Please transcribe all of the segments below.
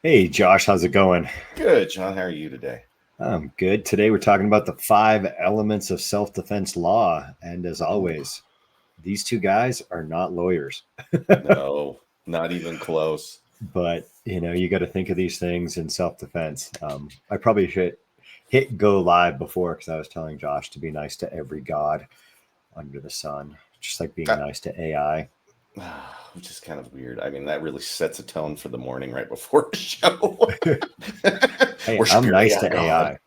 Hey Josh, how's it going? Good, John. How are you today? I'm good. Today we're talking about the 5 elements of self-defense law. And as Ooh, always, these two guys are not lawyers. no, not even close. But you got to think of these things in self-defense. I probably should hit go live before because I was telling Josh to be nice to every god under the sun, just like being That, nice to AI. which is kind of weird. I mean, that really sets a tone for the morning right before a show. Hey, Worship I'm your nice AI to God. AI.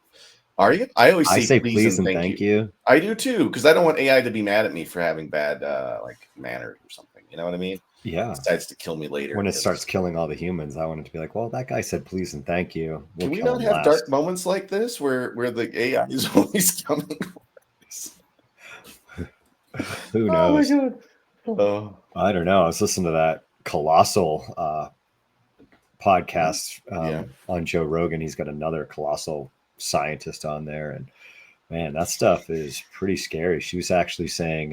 Are you? I always I say say please please and and thank thank you. you. I do too, because I don't want AI to be mad at me for having bad like manners or something. You know what I mean? Yeah. Decides to kill me later When it starts because killing all the humans, I want it to be like, well, that guy said please and thank you. We'll can we kill not him have dark last. moments like this where the AI is always coming for us? Who Oh my knows? god. Oh. I don't know. I was listening to that colossal podcast Yeah. on Joe Rogan. He's got another colossal scientist on there, and man, that stuff is pretty scary. She was actually saying,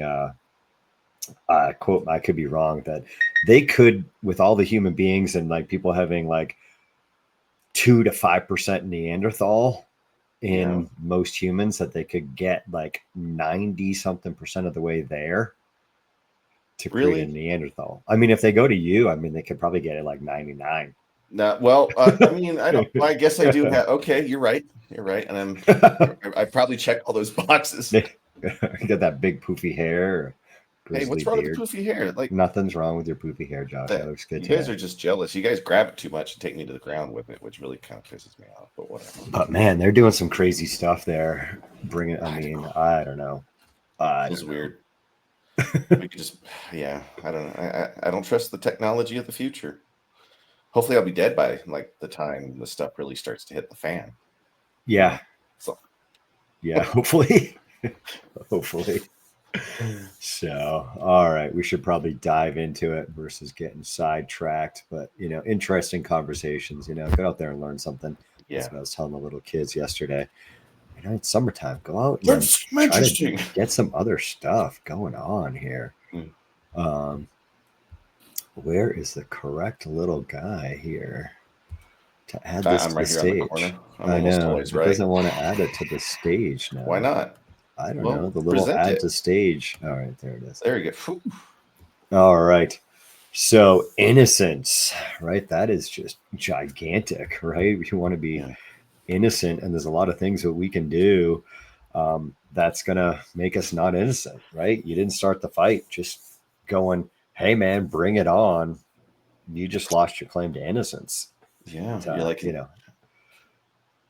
quote, I could be wrong, that they could, with all the human beings and like people having like 2 to 5% Neanderthal Yeah. in most humans, that they could get like 90 something percent of the way there to create a Really? Neanderthal. I mean, if they go to you, I mean, they could probably get it like 99. No, well, I mean, I don't. I guess I do have. Okay, you're right. You're right, and I probably check all those boxes. Got that big poofy hair, Hey, grizzly what's wrong with the beard. poofy hair? Like Nothing's wrong with your poofy hair, Josh. That that. looks good You guys today. are just jealous. You guys grab it too much and take me to the ground with it, which really kind of pisses me off. But whatever. But man, they're doing some crazy stuff there. Bringing, I I mean, know. I don't know. I Feels don't know. weird. We could just, yeah. I don't know. I don't trust the technology of the future. Hopefully, I'll be dead by like the time the stuff really starts to hit the fan. You Yeah, know. So. yeah. Hopefully, hopefully. So, all right, we should probably dive into it versus getting sidetracked. But interesting conversations. Go out there and learn something. That's Yeah. what I was telling the little kids yesterday. It's summertime. Go out and That's try to interesting. get some other stuff going on here. Mm. Um, where is the correct little guy here to add this I'm to the right here on the stage? corner. I'm I almost know always it right. doesn't want to add it to the stage Why now. not? I don't know. Well, The little present add it. to stage. All right, there it is. There you go. Phew. All right. So innocence, right? That is just gigantic, right? You want to be Yeah. innocent, and there's a lot of things that we can do that's gonna make us not innocent, right? You didn't start the fight, just going, "Hey, man, bring it on." You just lost your claim to innocence. Yeah. And, You're like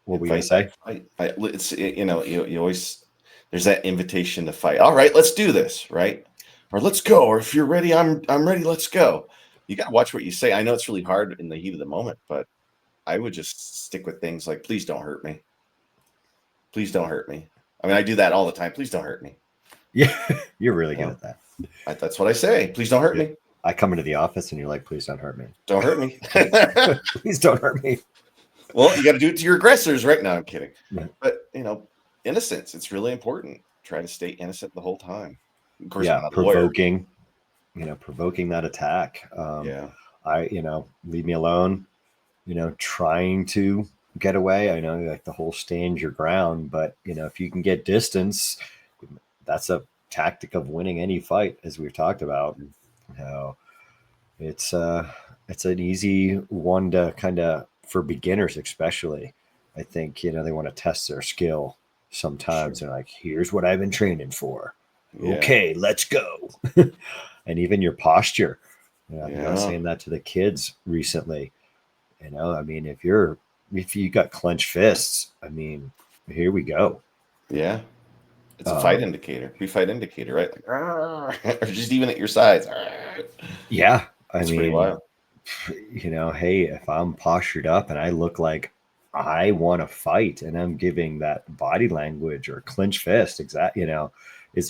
what were you gonna invite that say? fight. You always there's that invitation to fight. All right, let's do this, right? Or let's go. Or if you're ready, I'm ready. Let's go. You got to watch what you say. I know it's really hard in the heat of the moment, but I would just stick with things like, please don't hurt me. Please don't hurt me. I mean, I do that all the time. Please don't hurt me. Yeah, you're really You good know, at that. that's what I say. Please don't hurt Yeah. me. I come into the office and you're like, "Please don't hurt me. Don't hurt me. Please don't hurt me." Well, you got to do it to your aggressors, right? now. I'm kidding. Yeah. But innocence. It's really important. Try to stay innocent the whole time. Of course, I'm Yeah, not a lawyer. provoking that attack. Yeah. Leave me alone. Trying to get away. I know, like the whole stand your ground, but if you can get distance, that's a tactic of winning any fight, as we've talked about. You know, it's it's an easy one to kind of, for beginners especially. I think they want to test their skill. Sure. Sometimes they're like, "Here's what I've been training for. Yeah. Okay, let's go." And even your posture. I think I was Yeah. saying that to the kids recently. I mean, if you got clenched fists, I mean, here we go. Yeah. It's a fight Um, indicator. Free fight indicator, right? Like, "Arr," or just even at your sides. Arr. yeah, I It's pretty mean, wild. hey, if I'm postured up and I look like I want to fight, and I'm giving that body language or clench fist, is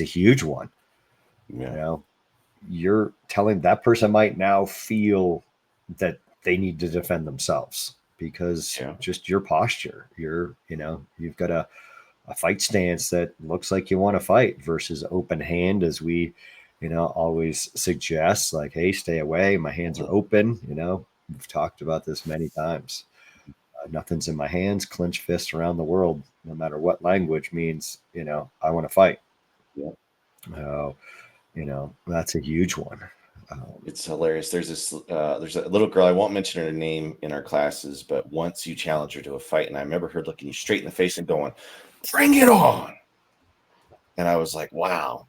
a huge one. You Yeah. know, you're telling that person might now feel that they need to defend themselves because Yeah. just your posture, you've got a fight stance that looks like you want to fight versus open hand, as we always suggest, like, hey, stay away, my hands are Mhm. open. We've talked about this many times. Nothing's in my hands, clenched fists around the world, no matter what language means, I want to fight. Yeah. That's a huge one. It's hilarious. There's a little girl, I won't mention her name in our classes, but once you challenge her to a fight, and I remember her looking you straight in the face and going, "Bring it on." And I was like, wow,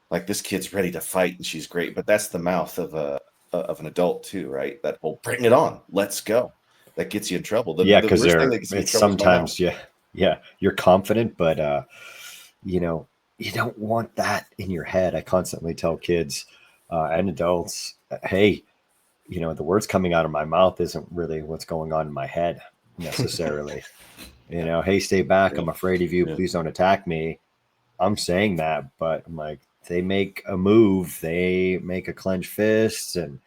like this kid's ready to fight and she's great. But that's the mouth of an adult too, right? That whole "bring it on, let's go." That gets you in trouble. Yeah, The because worst thing that gets me in it's trouble is my mouth. sometimes, yeah, you're confident, but you don't want that in your head. I constantly tell kids and adults, hey, the words coming out of my mouth isn't really what's going on in my head necessarily. Hey, stay back. Yeah. I'm afraid of you. Yeah. Please don't attack me. I'm saying that, but I'm like, they make a move, they make a clenched fist, and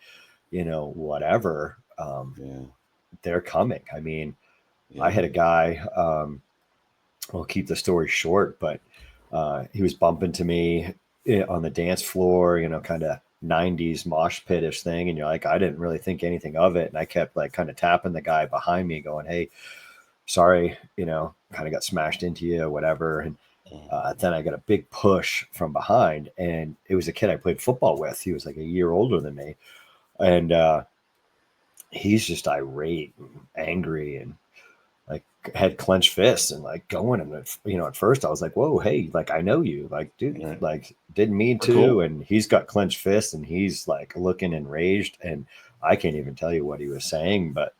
whatever. Yeah. They're coming. I mean, I Yeah. had a guy. I'll keep the story short, but he was bumping to me on the dance floor, kind of 90s mosh pitish thing. And you're like, I didn't really think anything of it. And I kept like kind of tapping the guy behind me going, hey, sorry, kind of got smashed into you or whatever. And then I got a big push from behind, and it was a kid I played football with. He was like a year older than me. And he's just irate and angry and like had clenched fists and like going. And at first I was like, whoa, hey, like I know you, like, dude, Right. like didn't mean We're to. cool. And he's got clenched fists and he's like looking enraged. And I can't even tell you what he was saying, but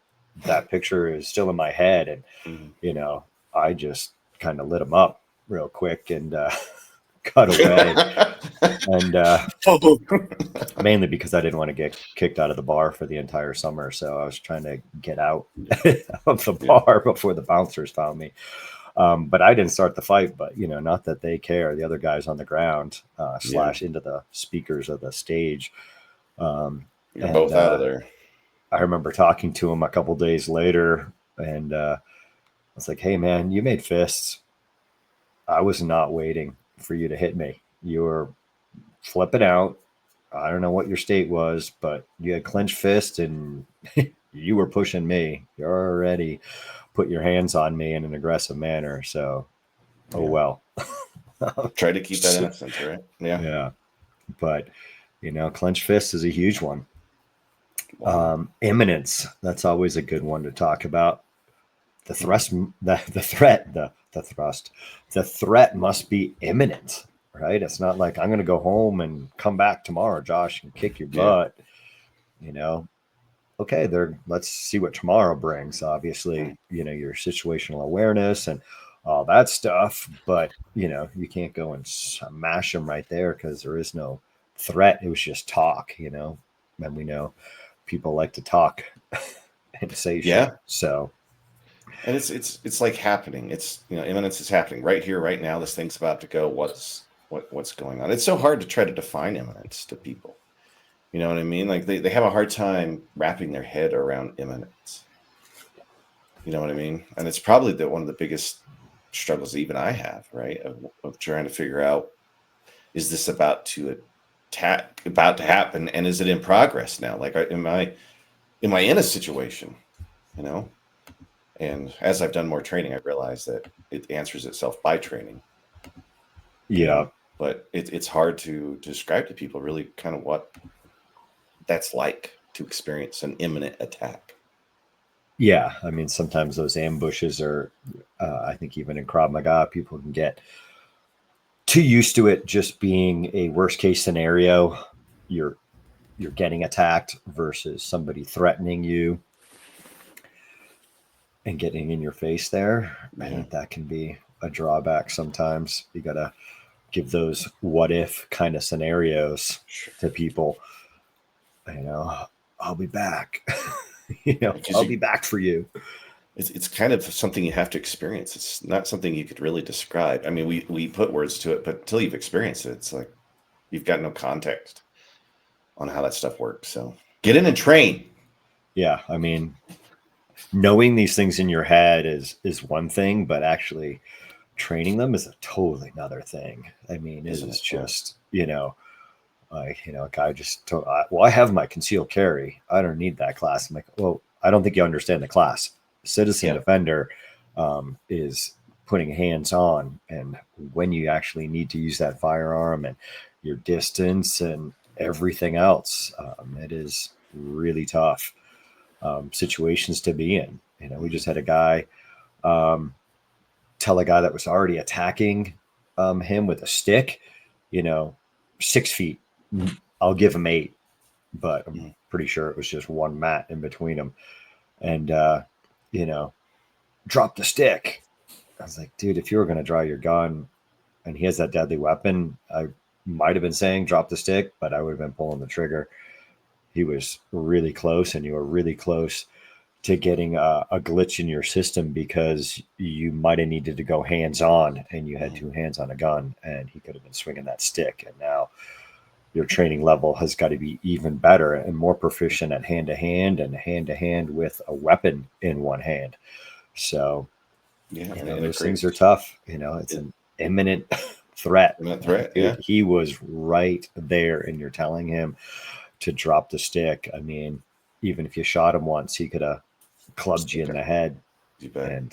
that picture is still in my head. And, Mhm. I just kind of lit him up real quick and cut away. And mainly because I didn't want to get kicked out of the bar for the entire summer. So I was trying to get out of the Yeah. bar before the bouncers found me. But I didn't start the fight, but not that they care. The other guys on the ground slash into the speakers of the stage. You're And both out of there. I remember talking to him a couple days later, and I was like, hey man, you made fists. I was not waiting for you to hit me. You were flipping out. I don't know what your state was, but you had clenched fist and you were pushing me. You already put your hands on me in an aggressive manner. So, oh Yeah. well. Try to keep that innocence, right? Yeah. Yeah. But, clenched fist is a huge one. Wow. Imminence. That's always a good one to talk about. The Hmm. thrust, the threat, the thrust, the threat must be imminent, right? It's not like I'm going to go home and come back tomorrow, Josh, and kick your Yeah. butt. Okay, let's see what tomorrow brings. Obviously, your situational awareness and all that stuff, but you can't go and smash them right there because there is no threat. It was just talk, and we know people like to talk and say Yeah. shit. So, And it's like happening. It's imminence is happening right here, right now. This thing's about to go. What's going on? It's so hard to try to define imminence to people. You know what I mean? Like they have a hard time wrapping their head around imminence. You know what I mean? And it's probably one of the biggest struggles even I have, right? Of trying to figure out, is this about to happen, and is it in progress now? Like, am I in a situation? You know? And as I've done more training, I realized that it answers itself by training. yeah. But it's hard to describe to people really kind of what that's like to experience an imminent attack. Yeah. I mean, sometimes those ambushes are, I think even in Krav Maga, people can get too used to it just being a worst case scenario. You're getting attacked versus somebody threatening you and getting in your face there. I Yeah. think that can be a drawback sometimes. You got to give those what if kind of scenarios Sure. to people. I'll be back. Because I'll be back for you. it's kind of something you have to experience. It's not something you could really describe. I mean, we put words to it, but until you've experienced it, it's like you've got no context on how that stuff works. So get in and train. Yeah. I mean, knowing these things in your head is one thing, but actually training them is a totally another thing. I mean, it Isn't is it? Yeah. just, a guy just told, I have my concealed carry. I don't need that class. I'm like, well, I don't think you understand the class. Citizen defender is putting hands on, and when you actually need to use that firearm and your distance and everything else, it is really tough situations to be in. We just had a guy tell a guy that was already attacking him with a stick, 6 feet, I'll give him 8, but I'm pretty sure it was just one mat in between them. And, drop the stick. I was like, dude, if you were going to draw your gun and he has that deadly weapon, I might have been saying drop the stick, but I would have been pulling the trigger. He was really close, and you were really close to getting a glitch in your system because you might have needed to go hands on, and you had 2 hands on a gun, and he could have been swinging that stick. And now your training level has got to be even better and more proficient at hand to hand with a weapon in one hand. So, those things are tough. It's an imminent threat. He was right there, and you're telling him to drop the stick. I mean, even if you shot him once, he could have clubbed you in the head, and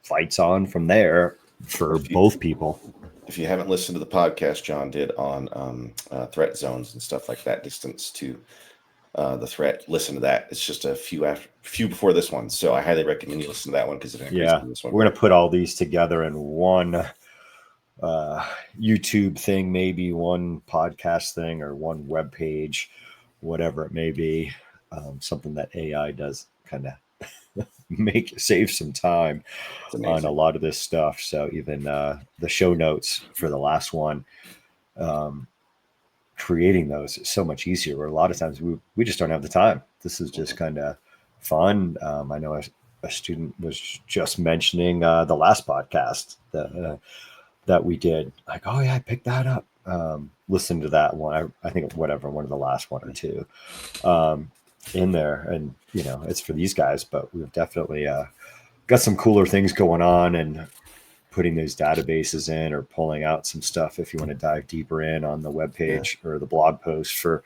fights on from there for both people. If you haven't listened to the podcast John did on threat zones and stuff like that, distance to the threat, listen to that. It's just a few before this one, so I highly recommend you listen to that one because it this one. We're gonna put all these together in one YouTube thing, maybe one podcast thing, or one web page, whatever it may be. Something that AI does kind of save some time on a lot of this stuff. So even the show notes for the last one, creating those is so much easier, where a lot of times we just don't have the time. This is just kind of fun. I know a student was just mentioning the last podcast that we did, like, oh yeah, I picked that up. Listen to that one. I think one of the last one or two in there, and it's for these guys, but we've definitely got some cooler things going on, and putting those databases in, or pulling out some stuff if you want to dive deeper in on the webpage or the blog post for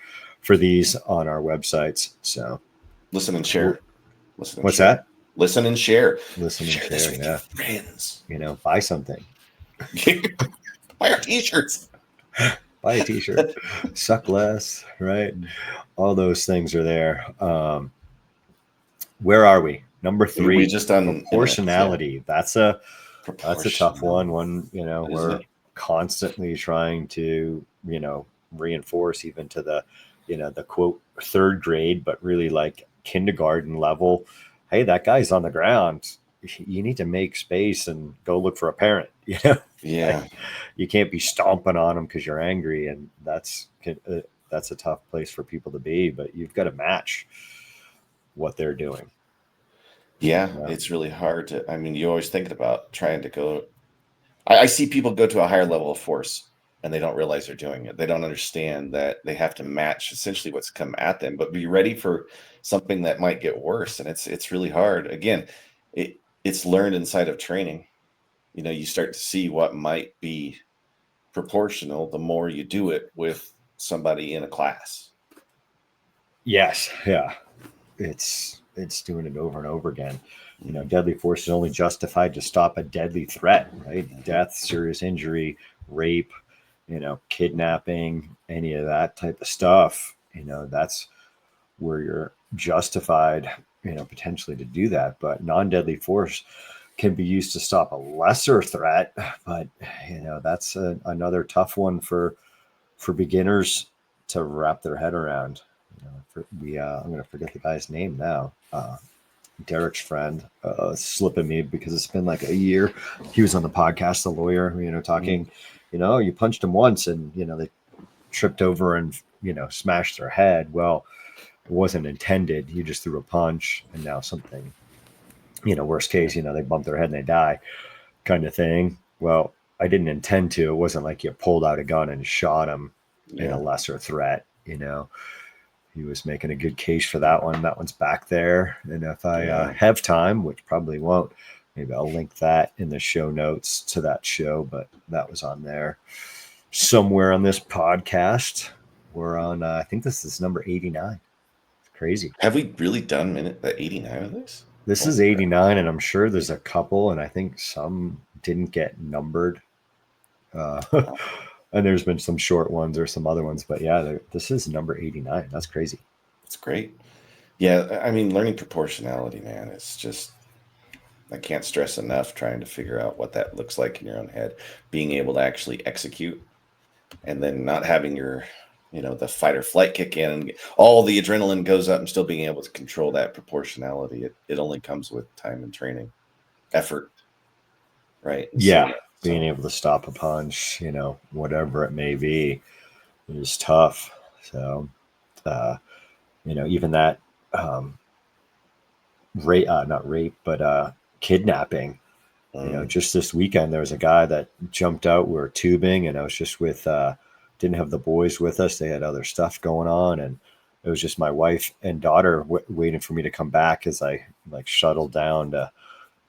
these on our websites. So listen and share. What's that? Listen and share. Listen and share this with your friends. Buy something. Buy our t-shirts. Buy a t-shirt. Suck less, right? All those things are there. Where are we? Number 3. We just done proportionality. That's a tough one. We're constantly trying to reinforce, even to the the quote 3rd grade, but really like kindergarten level. Hey, that guy's on the ground. You need to make space and go look for a parent. Yeah. You can't be stomping on them because you're angry, and that's a tough place for people to be. But you've got to match what they're doing. Yeah, it's really hard to. I mean, you're always thinking about trying to go. I see people go to a higher level of force, and they don't realize they're doing it. They don't understand that they have to match essentially what's come at them, but be ready for something that might get worse. And it's really hard. Again, it's learned inside of training. You start to see what might be proportional the more you do it with somebody in a class. Yes. Yeah. It's doing it over and over again. Deadly force is only justified to stop a deadly threat, right? Death, serious injury, rape, kidnapping, any of that type of stuff. That's where you're justified, potentially to do that. But non-deadly force can be used to stop a lesser threat. But, that's another tough one for beginners to wrap their head around. I'm going to forget the guy's name now. Derek's friend, slipping me because it's been like a year. He was on the podcast, the lawyer, talking, you punched him once and, they tripped over and, smashed their head. Well, it wasn't intended. You just threw a punch, and now something, worst case, they bump their head and they die kind of thing. Well, I didn't intend to. It wasn't like you pulled out a gun and shot him in a lesser threat, He was making a good case for that one. That one's back there. And if I have time, which probably won't, maybe I'll link that in the show notes to that show. But that was on there somewhere on this podcast. We're on, I think this is number 89. It's crazy. Have we really done minute 89 of this? This is Holy crap. 89, and I'm sure there's a couple, and I think some didn't get numbered. And there's been some short ones or some other ones, but yeah, this is number 89. That's crazy. It's great. Yeah, I mean, learning proportionality, man, it's just, I can't stress enough trying to figure out what that looks like in your own head, being able to actually execute, and then not having your, the fight or flight kick in and all the adrenaline goes up, and still being able to control that proportionality. It only comes with time and training, effort, right? And Yeah, being so able to stop a punch, whatever it may be, is tough. So, uh, even that um, rape, not rape, but kidnapping. um, Just this weekend, there was a guy that jumped out. We were tubing, and I was just with, didn't have the boys with us. They had other stuff going on, and it was just my wife and daughter waiting for me to come back as I like shuttled down to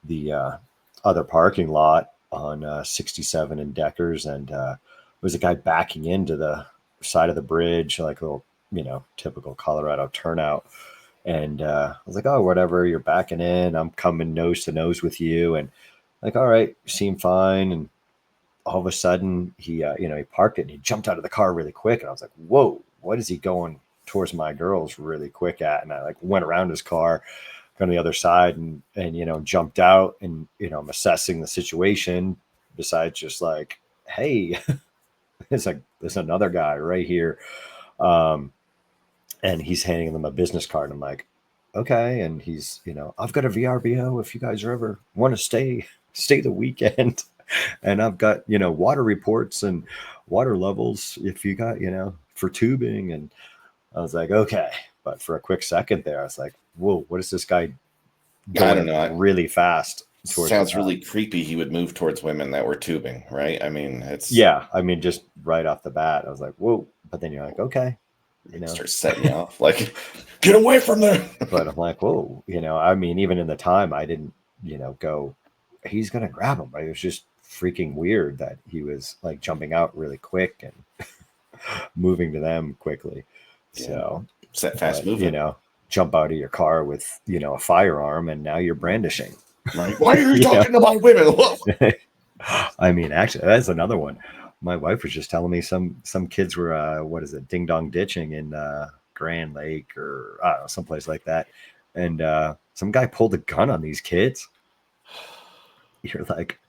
the other parking lot on 67 and Deckers, and there was a guy backing into the side of the bridge, like a little, typical Colorado turnout. And I was like, oh, whatever, you're backing in. I'm coming nose to nose with you. And like, all right, you seem fine. And all of a sudden, he parked it and he jumped out of the car really quick. And I was like, whoa, what is he going towards my girls really quick at? And I like went around his car, on the other side, and jumped out, and I'm assessing the situation. Besides just like, hey, there's another guy right here, um, and he's handing them a business card. I'm like, okay, and he's I've got a VRBO if you guys are ever want to stay the weekend, and I've got water reports and water levels if you got for tubing. And I was like, okay, but for a quick second there, I was like, whoa, what is this guy I don't going know. really fast towards Sounds really creepy. He would move towards women that were tubing, right? I mean, it's yeah, I mean, just right off the bat I was like, whoa. But then you're like, okay, start setting you off, like, get away from there. but I'm like, whoa, I mean, even in the time I didn't go, he's gonna grab him, right? It was just freaking weird that he was like jumping out really quick and moving to them quickly. Yeah, So it's that fast but movement. jump out of your car with a firearm, and now you're brandishing. Like, why are you you know talking about women? I mean, actually, that's another one. My wife was just telling me some kids were what is it, ding dong ditching in Grand Lake, or I don't know, someplace like that, and some guy pulled a gun on these kids. You're like,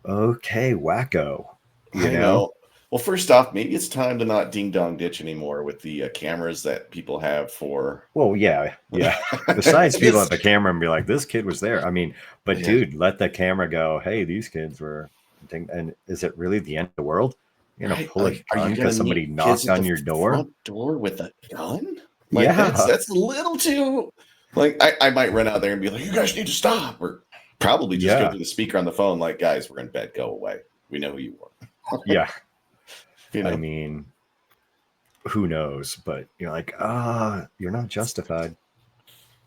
okay, wacko, I know. Well, first off, maybe it's time to not ding dong ditch anymore with the cameras that people have for. Well, yeah. Besides, people at the camera and be like, "This kid was there." I mean, but Yeah. dude, let the camera go. Hey, these kids were. And is it really the end of the world? Right? Pull a Like, are you gun gonna because somebody meet kids knocked at on the your door? front door with a gun? Like, that's Yeah, that's a little too. Like, I might run out there and be like, "You guys need to stop," or probably just go yeah, through the speaker on the phone, like, "Guys, we're in bed. Go away. We know who you are." yeah. You I know, mean, who knows? But you're like, you're not justified.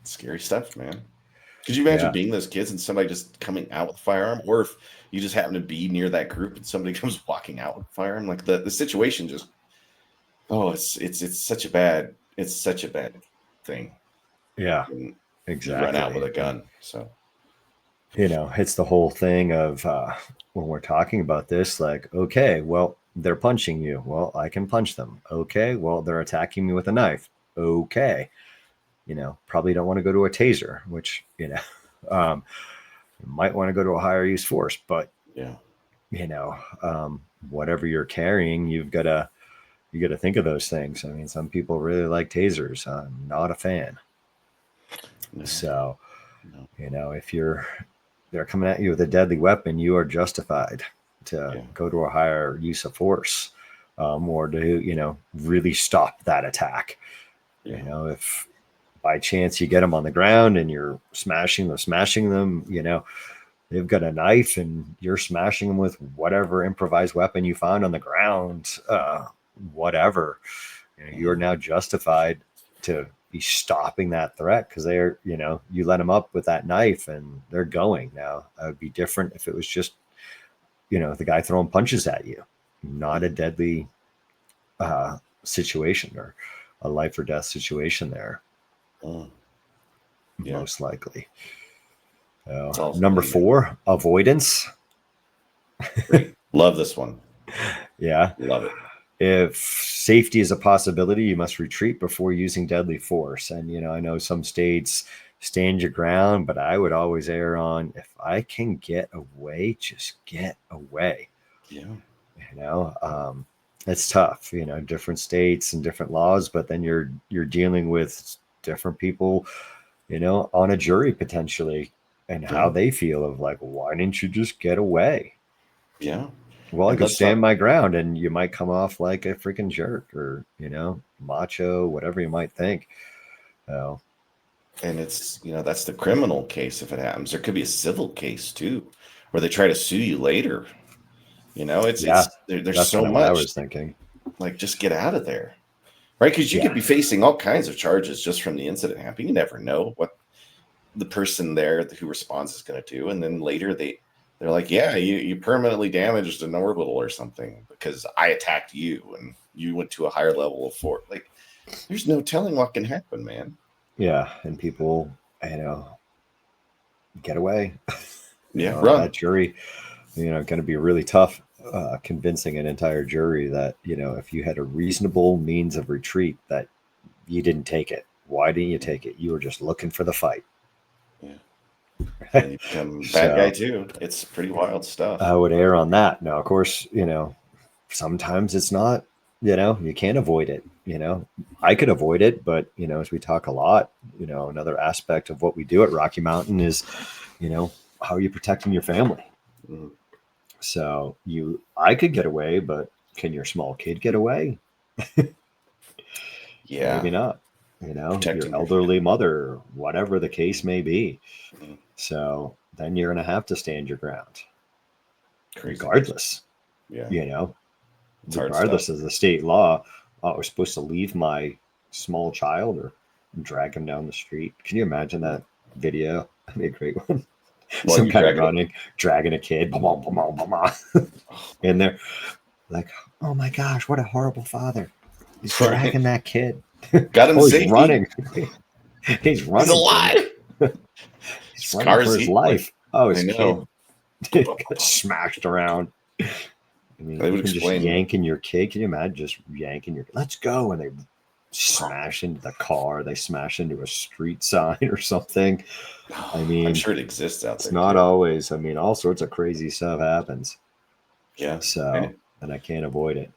scary stuff, man. Could you imagine Yeah, being those kids and somebody just coming out with a firearm, or if you just happen to be near that group and somebody comes walking out with a firearm? Like the situation just, oh, it's such a bad thing. yeah, When you run out with exactly. a And gun. So it's the whole thing of when we're talking about this, like, okay, well, they're punching you. Well, I can punch them. Okay, well, they're attacking me with a knife. Okay, probably don't want to go to a taser, which um, you might want to go to a higher use force. But yeah, whatever you're carrying, you got to think of those things. I mean, some people really like tasers. I'm not a fan. no, So no, if they're coming at you with a deadly weapon, you are justified to yeah, go to a higher use of force, or to really stop that attack. yeah, If by chance you get them on the ground and you're smashing them, they've got a knife and you're smashing them with whatever improvised weapon you found on the ground, whatever. You're now justified to be stopping that threat, because they're, you let them up with that knife and they're going. Now, it would be different if it was just, the guy throwing punches at you, not a deadly situation or a life or death situation there. mm. Yeah. most likely. It's all Number 4, avoidance. great. Love this one. Yeah. Love it. If safety is a possibility, you must retreat before using deadly force. And, I know some states stand your ground, but I would always err on, if I can get away, just get away. Yeah. It's tough, different states and different laws, but then you're dealing with different people, on a jury potentially, and how they feel of like, why didn't you just get away? Yeah. Well, I And could let's stand not, my ground, and you might come off like a freaking jerk, or macho, whatever you might think. Oh, and it's, that's the criminal case if it happens. There could be a civil case too, where they try to sue you later. yeah, There's that's so kind of what I much, was thinking. like, just get out of there. Right? Because you could Yeah, be facing all kinds of charges just from the incident happening. You never know what the person there who responds is going to do. And then later they're like, yeah, you permanently damaged an orbital or something because I attacked you and you went to a higher level of force. Like, there's no telling what can happen, man. yeah, and people, get away. Yeah, That run. jury, going to be really tough, convincing an entire jury that, if you had a reasonable means of retreat, that you didn't take it. Why didn't you take it? You were just looking for the fight. Yeah. And you become a bad guy too. It's pretty wild stuff. I would err on that. Now, of course, sometimes it's not, you can't avoid it. I could avoid it, but, as we talk a lot, another aspect of what we do at Rocky Mountain is, how are you protecting your family? Mhm. So I could get away, but can your small kid get away? Yeah. Maybe not. Protecting Your elderly mother, whatever the case may be. Mhm. So then you're going to have to stand your ground, Crazy. regardless. Yeah. It's hard Regardless stuff. of the state law. I was supposed to leave my small child or drag him down the street. Can you imagine that video? That'd be a great one. Well, Some you kind of dragging running, dragging a kid, and they're like, "Oh my gosh, what a horrible father! He's dragging that kid. Got him Oh, he's safe. running. He's He's running for alive. he's His running car's for his eating. Like, life. Oh, I his kid know. got smashed around. I mean, They would even just explain. yanking your kid. Can you imagine just yanking your? Let's go, and they smash into the car. They smash into a street sign or something. I mean, I'm sure it exists out it's there not too. always. I mean, all sorts of crazy stuff happens. Yeah. So, and I can't avoid it.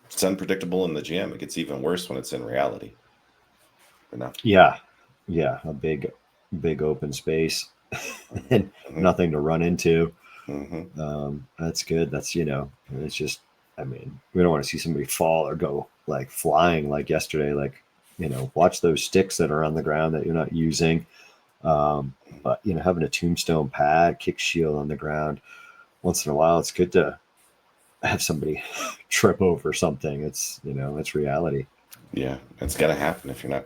It's unpredictable in the gym. It gets even worse when it's in reality. Yeah, a big open space and nothing to run into. That's good. That's it's just, I mean, we don't want to see somebody fall or go like flying like yesterday. Like, watch those sticks that are on the ground that you're not using. But having a tombstone pad, kick shield on the ground once in a while, it's good to have somebody trip over something. It's it's reality. Yeah, it's gonna happen if you're not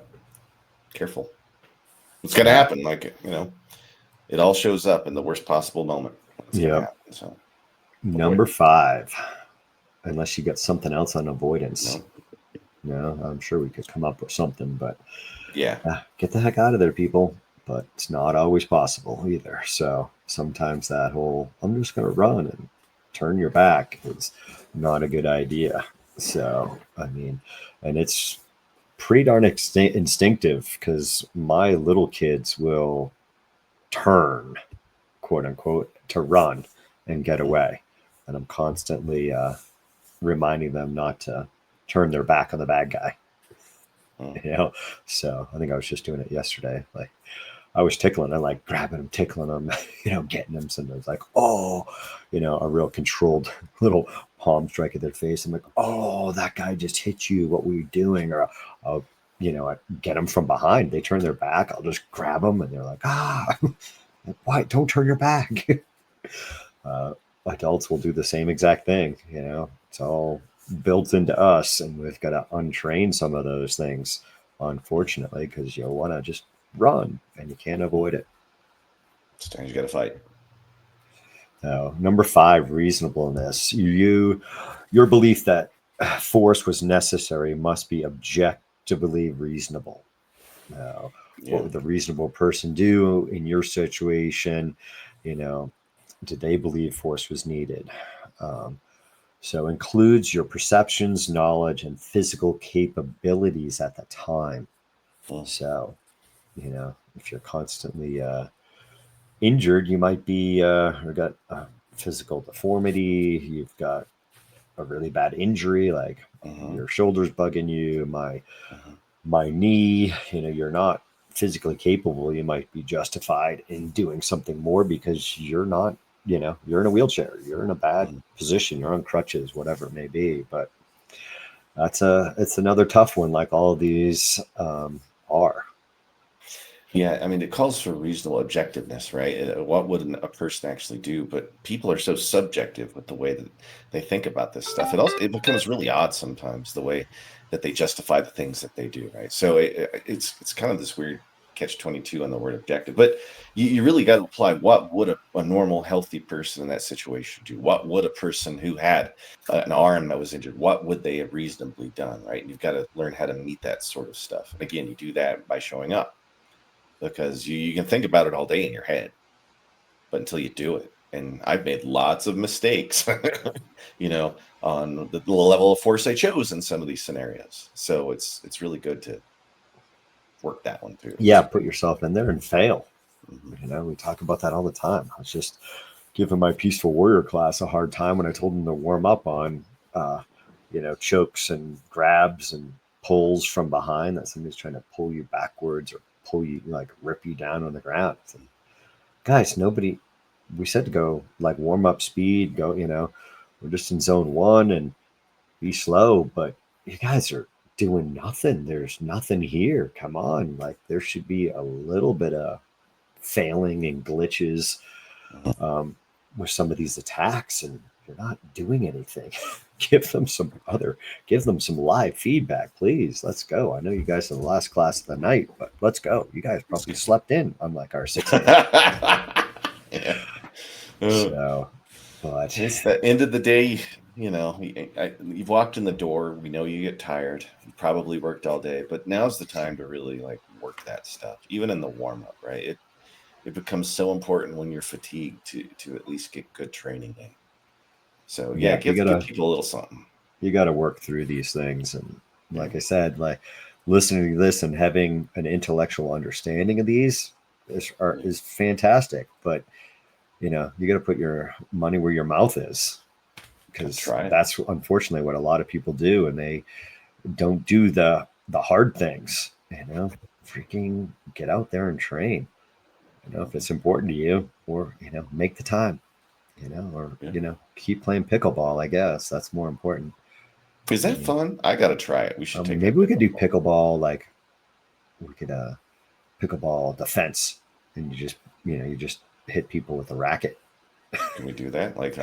careful. It's gonna Yeah. happen. Like, it all shows up in the worst possible moment. It's gonna happen. So Number 5, unless you got something else on avoidance. No, I'm sure we could come up with something, but yeah, get the heck out of there, people. But it's not always possible either. So sometimes that whole I'm just going to run and turn your back is not a good idea. So, I mean, and it's pretty darn instinctive because my little kids will turn, quote unquote, to run and get away. And I'm constantly reminding them not to turn their back on the bad guy. So I think I was just doing it yesterday. Like, I was tickling, I like grabbing them, tickling them, getting them. Sometimes like, oh, a real controlled little palm strike at their face. I'm like, oh, that guy just hit you. What were you doing? Or I'll, I get them from behind. They turn their back. I'll just grab them, and they're like, why? Don't turn your back. Adults will do the same exact thing. It's all built into us, and we've got to untrain some of those things, unfortunately, because you want to just run and you can't avoid it. sometimes you gotta fight. Number 5, reasonableness. Your belief that force was necessary must be objectively reasonable. What would the reasonable person do in your situation? Did they believe force was needed? So includes your perceptions, knowledge, and physical capabilities at the time. So, if you're constantly injured, you might be or got a physical deformity. You've got a really bad injury, like your shoulder's bugging you, my knee. You're not physically capable. You might be justified in doing something more because you're not. You're in a wheelchair. You're in a bad position. You're on crutches, whatever it may be. But it's another tough one, like all of these are. Yeah, I mean, it calls for reasonable objectiveness, right? What would a person actually do? But people are so subjective with the way that they think about this stuff. It becomes really odd sometimes the way that they justify the things that they do, right? So it's kind of this weird catch-22 on the word objective. But you really got to apply what would a normal, healthy person in that situation do? What would a person who had an arm that was injured, what would they have reasonably done, right? And you've got to learn how to meet that sort of stuff. And again, you do that by showing up. Because you can think about it all day in your head, but until you do it. And I've made lots of mistakes, on the level of force I chose in some of these scenarios. So it's really good to work that one through. Yeah, put yourself in there and fail. We talk about that all the time. I was just giving my Peaceful Warrior class a hard time when I told them to warm up on, chokes and grabs and pulls from behind, that somebody's trying to pull you backwards or pull you, like rip you down on the ground. Like, guys, we said to go like warm up speed, go, we're just in zone 1 and be slow, but you guys are doing nothing. There's nothing here. Come on. Like there should be a little bit of failing and glitches with some of these attacks, and you're not doing anything. give them some live feedback, please. Let's go. I know you guys are the last class of the night, but let's go. You guys probably slept in, unlike our 6 a.m. Yeah. So, but it's the end of the day. You've walked in the door. We know you get tired. You probably worked all day, but now's the time to really like work that stuff, even in the warm up, right? It becomes so important when you're fatigued to at least get good training in. So give people a little something. You got to work through these things, and like I said, like listening to this and having an intellectual understanding of these is fantastic. But you got to put your money where your mouth is, because that's unfortunately what a lot of people do, and they don't do the hard things. Freaking get out there and train. If it's important to you, or make the time. Or keep playing pickleball. I guess that's more important. Is that fun? I gotta try it. We should take. Maybe we could do pickleball. Like we could pickleball defense, and you just hit people with a racket. Can we do that? Like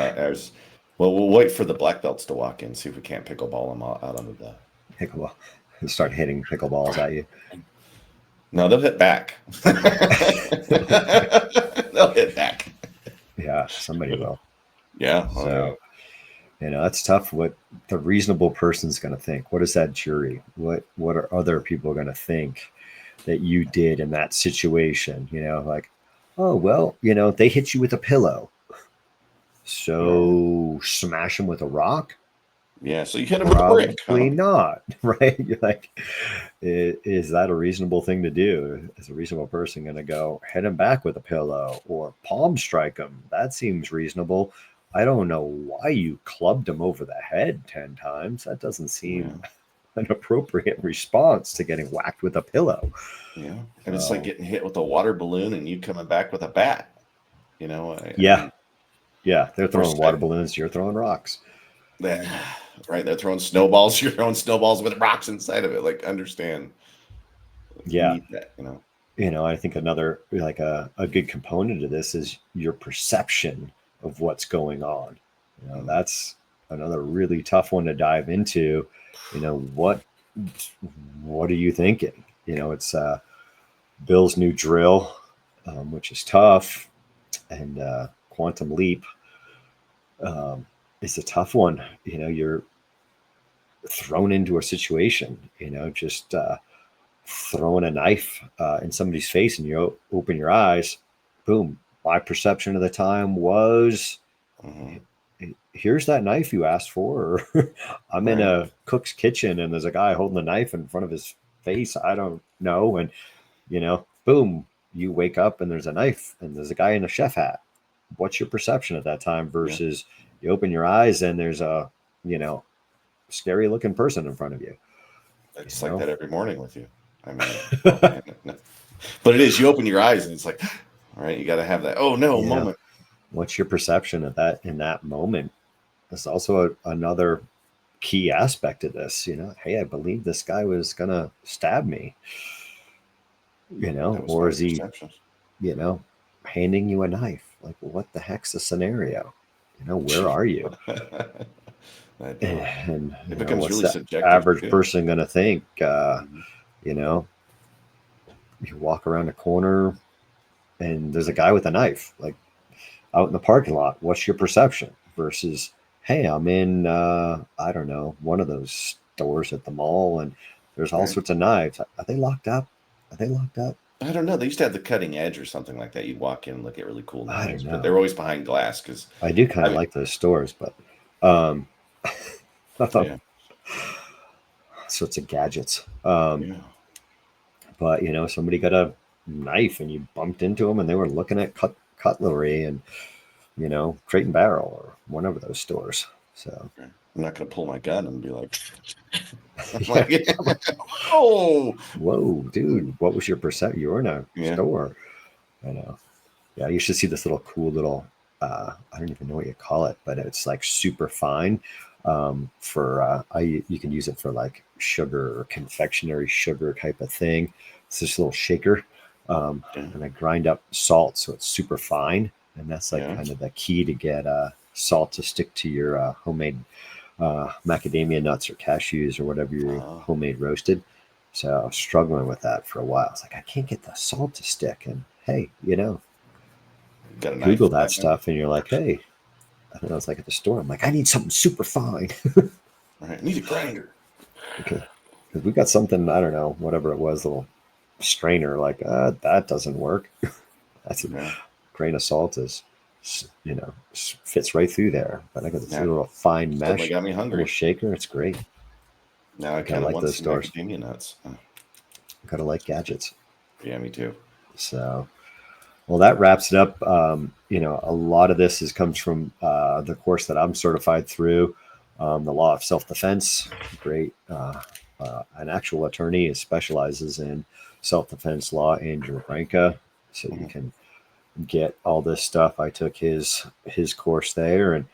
we'll wait for the black belts to walk in, see if we can't pickleball them out onto the pickleball. Start hitting pickleballs at you. No, they'll hit back. They'll hit back. Yeah, somebody will. Yeah. So, that's tough. What the reasonable person's going to think. What is that jury? What are other people going to think that you did in that situation? Like, oh, well, they hit you with a pillow. So smash them with a rock? Yeah, so you hit them with a brick. Probably not, right? You're like, is that a reasonable thing to do? Is a reasonable person going to go hit him back with a pillow or palm strike him? That seems reasonable. I don't know why you clubbed him over the head 10 times. That doesn't seem an appropriate response to getting whacked with a pillow. Yeah, and it's like getting hit with a water balloon and you coming back with a bat. Yeah, they're throwing water balloons. You're throwing rocks. Right, they're throwing snowballs. You're throwing snowballs with rocks inside of it. Like, understand? Yeah, need that, I think another like a good component of this is your perception of what's going on. That's another really tough one to dive into. What are you thinking? It's Bill's new drill, which is tough, and quantum leap. Is a tough one. You're thrown into a situation, just throwing a knife in somebody's face and you open your eyes, boom, my perception of the time was, here's that knife you asked for. Or I'm in a cook's kitchen and there's a guy holding a knife in front of his face. I don't know. And, boom, you wake up and there's a knife and there's a guy in a chef hat. What's your perception at that time versus you open your eyes and there's a, scary looking person in front of you? It's like that every morning with you. I mean, but it is, you open your eyes and it's like, all right, you got to have that, oh no, moment. What's your perception of that in that moment? That's also another key aspect of this, hey, I believe this guy was going to stab me, or is he, handing you a knife? Like, what the heck's the scenario? Where are you? And it becomes what's really the subjective average person going to think? You walk around a corner and there's a guy with a knife, like out in the parking lot. What's your perception versus, hey, I'm in, I don't know, one of those stores at the mall and there's all sorts of knives. Are they locked up? I don't know. They used to have the cutting edge or something like that. You'd walk in and look at really cool knives, but they're always behind glass. Because I do kind of like those stores, but I thought sorts of gadgets. But somebody got a knife and you bumped into them and they were looking at cutlery and Crate and Barrel or one of those stores. So I'm not going to pull my gun and be like, whoa, dude, what was your perception? You were in a store. I know. Yeah, you should see this cool little I don't even know what you call it, but it's like super fine. For you can use it for like sugar or confectionery sugar type of thing. It's this little shaker, and I grind up salt so it's super fine, and that's like kind of the key to get salt to stick to your homemade macadamia nuts or cashews or whatever you homemade roasted. So I was struggling with that for a while. I was like, I can't get the salt to stick, and hey, Google that stuff, and you're like, hey. I think I was like at the store. I'm like, I need something super fine. I need a grinder. Okay. Because we got something, I don't know, whatever it was, little strainer, like, that doesn't work. That's a grain of salt is, fits right through there. But I got this little fine mesh. Got me hungry. Little shaker. It's great. Now I kind of like those stores. Macadamia nuts. Gotta like gadgets. Yeah, me too. So, well, that wraps it up. A lot of this comes from the course that I'm certified through, the law of self-defense. Great. An actual attorney specializes in self-defense law, Andrew Branca. So you can get all this stuff. I took his course there. And,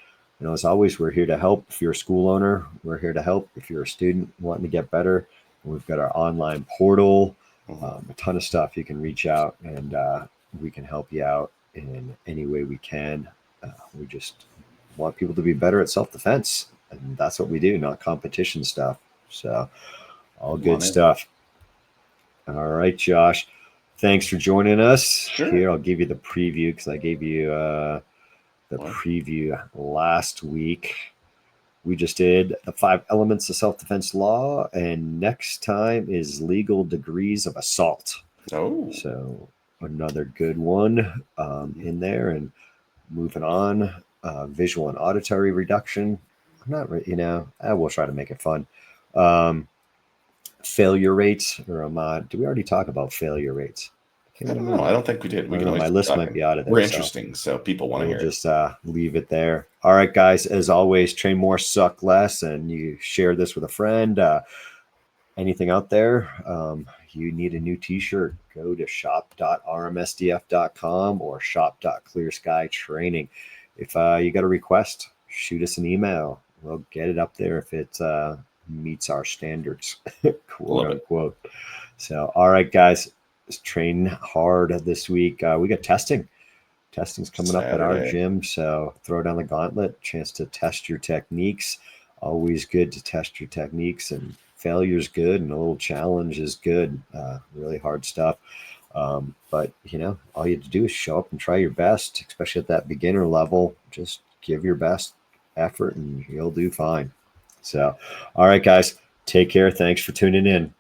as always, we're here to help. If you're a school owner, we're here to help. If you're a student wanting to get better, we've got our online portal, a ton of stuff. You can reach out and we can help you out in any way we can. We just want people to be better at self-defense, and that's what we do, not competition stuff. So all good stuff. All right, Josh, thanks for joining us. Sure. Here, I'll give you the preview because I gave you the preview last week. We just did the 5 elements of self-defense law, and next time is legal degrees of assault. So another good one in there. And moving on, visual and auditory reduction. I'm not, we'll try to make it fun. Failure rates, or did we already talk about failure rates? I don't know. I don't think we did. My list might be out of there. We're interesting, so people want to hear it. Just leave it there. All right, guys. As always, train more, suck less, and you share this with a friend. Anything out there? You need a new t-shirt, go to shop.rmsdf.com or shop.ClearSky.Training. If you got a request, shoot us an email. We'll get it up there if it meets our standards, quote unquote. So, all right, guys, let's train hard this week. We got testing. Testing's coming up at our gym, so throw down the gauntlet. Chance to test your techniques. Always good to test your techniques, and failure's good, and a little challenge is good. Really hard stuff. But, all you have to do is show up and try your best, especially at that beginner level. Just give your best effort and you'll do fine. So, all right, guys, take care. Thanks for tuning in.